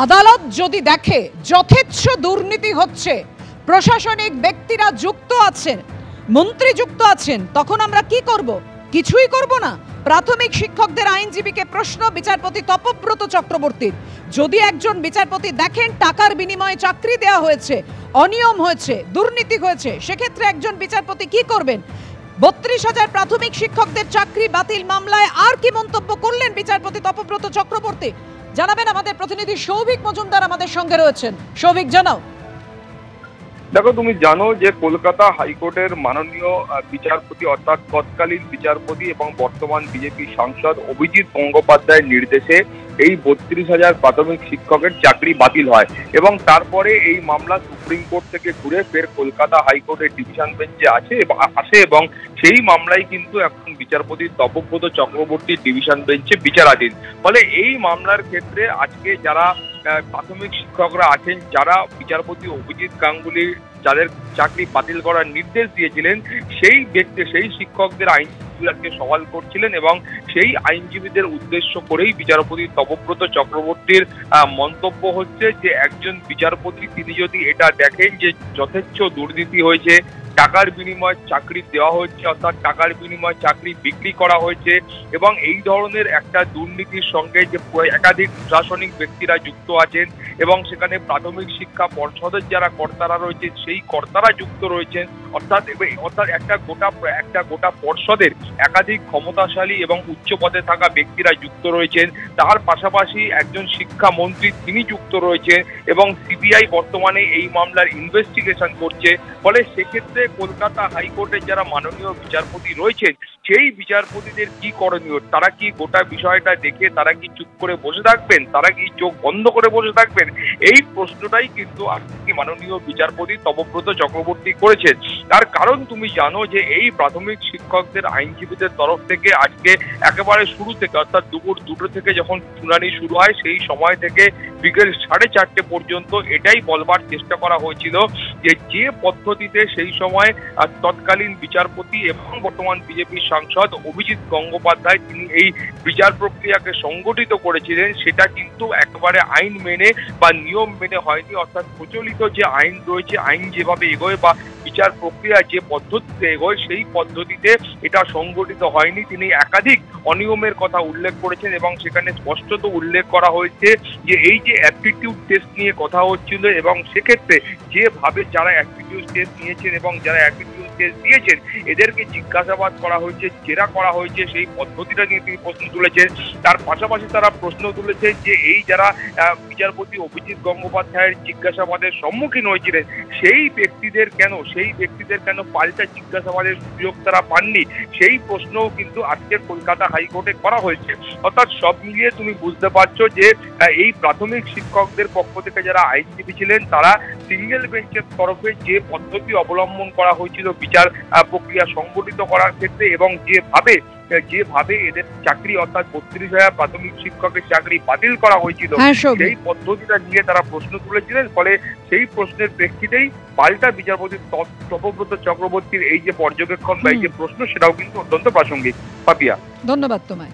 আদালত যদি দেখে যথেচ্ছ দুর্নীতি হচ্ছে, প্রশাসনিক ব্যক্তিরা যুক্ত আছেন, মন্ত্রী যুক্ত আছেন, তখন আমরা কি করব? কিছুই করব না। প্রাথমিক শিক্ষকদের আইনজীবীকে প্রশ্ন বিচারপতি তপব্রত চক্রবর্তীর, যদি একজন বিচারপতি দেখেন টাকার বিনিময়ে চাকরি দেওয়া হয়েছে, অনিয়ম হয়েছে, দুর্নীতি হয়েছে, সেক্ষেত্রে একজন বিচারপতি কি করবেন? ৩২,০০০ প্রাথমিক শিক্ষকদের চাকরি বাতিল মামলায় আর কি মন্তব্য করলেন বিচারপতি তপব্রত চক্রবর্তী? জানাবেন আমাদের প্রতিনিধি সৌভিক মজুমদার আমাদের সঙ্গে রয়েছেন। সৌভিক, জানাও। দেখো, তুমি জানো যে কলকাতা হাইকোর্টের মাননীয় বিচারপতি অর্থাৎ তৎকালীন বিচারপতি এবং বর্তমান বিজেপি সাংসদ অভিজিৎ গঙ্গোপাধ্যায়ের নির্দেশে এই ৩২,০০০ প্রাথমিক শিক্ষকের চাকরি বাতিল হয় এবং তারপরে এই মামলা সুপ্রিম কোর্ট থেকে ঘুরে ফের কলকাতা হাইকোর্টের ডিভিশন বেঞ্চে আসে এবং সেই মামলায় কিন্তু এখন বিচারপতি তপব্রত চক্রবর্তীর ডিভিশন বেঞ্চে বিচারাধীন। ফলে এই মামলার ক্ষেত্রে আজকে যারা প্রাথমিক শিক্ষকরা আছেন, যারা বিচারপতি অভিজিৎ গাঙ্গুলি যাদের চাকরি বাতিল করার নির্দেশ দিয়েছিলেন, সেই শিক্ষকদের আইনজীবীকে সওয়াল করছিলেন এবং সেই আইনজীবীদের উদ্দেশ্য করেই বিচারপতি তপব্রত চক্রবর্তীর মন্তব্য হচ্ছে যে একজন বিচারপতি তিনি যদি এটা দেখেন যে যথেচ্ছ দুর্নীতি হয়েছে, টাকার বিনিময়ে চাকরি দেওয়া হচ্ছে, অর্থাৎ টাকার বিনিময়ে চাকরি বিক্রি করা হয়েছে এবং এই ধরনের একটা দুর্নীতির সঙ্গে যে একাধিক প্রশাসনিক ব্যক্তিরা যুক্ত আছেন এবং সেখানে প্রাথমিক শিক্ষা পর্ষদের যারা কর্তারা রয়েছে সেই কর্তারা যুক্ত রয়েছেন, অর্থাৎ একটা গোটা পর্ষদের একাধিক ক্ষমতাশালী এবং উচ্চ পদে থাকা ব্যক্তিরা যুক্ত রয়েছেন। তার পাশাপাশি একজন শিক্ষামন্ত্রী তিনি যুক্ত রয়েছেন এবং সিবিআই বর্তমানে এই মামলার ইনভেস্টিগেশন করছে। ফলে সেক্ষেত্রে কলকাতা হাইকোর্টের যারা মাননীয় বিচারপতি রয়েছেন সেই বিচারপতিদের কি করণীয়? তারা কি গোটা বিষয়টা দেখে তারা কি চুপ করে বসে থাকবেন? তারা কি চোখ বন্ধ করে বসে থাকবেন? এই প্রশ্নটাই কিন্তু আজকে মাননীয় বিচারপতি তপব্রত চক্রবর্তী করেছেন। তার কারণ তুমি জানো যে এই প্রাথমিক শিক্ষকদের আইনজীবীদের তরফ থেকে আজকে একেবারে শুরু থেকে অর্থাৎ দুপুর 2টো থেকে যখন শুনানি শুরু হয় সেই সময় থেকে বিকেল 4:30 পর্যন্ত এটাই বলবার চেষ্টা করা হয়েছিল যে পদ্ধতিতে সেই সময় তৎকালীন বিচারপতি এবং বর্তমান বিজেপি সাংসদ অভিজিৎ গঙ্গোপাধ্যায় তিনি এই বিচার প্রক্রিয়াকে সংগঠিত করেছিলেন, সেটা কিন্তু একেবারে আইন মেনে বা নিয়ম মেনে হয়নি। অর্থাৎ প্রচলিত যে আইন রয়েছে, আইন যেভাবে এগোয় বা বিচার প্রক্রিয়া যে পদ্ধতিতে এগোয় সেই পদ্ধতিতে এটা সংগঠিত হয়নি। তিনি একাধিক অনিয়মের কথা উল্লেখ করেছেন এবং সেখানে স্পষ্টত উল্লেখ করা হয়েছে যে এই যে অ্যাপটিটিউড টেস্ট নিয়ে কথা হচ্ছিল এবং সেক্ষেত্রে যেভাবে যারা অ্যাপটিটিউড টেস্ট নিয়েছেন এবং যারা অ্যাপটিটিউড টেস্ট দিয়েছেন এদেরকে জিজ্ঞাসাবাদ করা হয়েছে, জেরা করা হয়েছে, সেই পদ্ধতিটা নিয়ে তিনি প্রশ্ন তুলেছেন। তার পাশাপাশি তারা প্রশ্ন তুলেছে যে এই যারা বিচারপতি অভিজিৎ গঙ্গোপাধ্যায়ের জিজ্ঞাসাবাদের সম্মুখীন হয়েছিলেন সেই ব্যক্তিদের কেন পাল্টা জিজ্ঞাসাবাদের সুযোগ তারা পাননি, সেই প্রশ্নও কিন্তু আজকে কলকাতা হাইকোর্টে করা হয়েছে। অর্থাৎ সব মিলিয়ে তুমি বুঝতে পারছো যে এই প্রাথমিক শিক্ষকদের পক্ষ থেকে যারা আইনজীবী ছিলেন তারা সিঙ্গেল বেঞ্চের তরফে যে পদ্ধতি অবলম্বন করা হয়েছিল বিচার প্রক্রিয়া সংগঠিত করার ক্ষেত্রে এবং যেভাবে এদের চাকরি অর্থাৎ ৩২,০০০ প্রাথমিক শিক্ষকের চাকরি বাতিল করা হয়েছিল সেই পদ্ধতিটা নিয়ে তারা প্রশ্ন তুলেছিলেন। ফলে সেই প্রশ্নের প্রেক্ষিতেই পাল্টা বিচারপতি তপব্রত চক্রবর্তীর এই যে পর্যবেক্ষণ বা এই যে প্রশ্ন সেটাও কিন্তু অত্যন্ত প্রাসঙ্গিক। পাপিয়া, ধন্যবাদ তোমায়।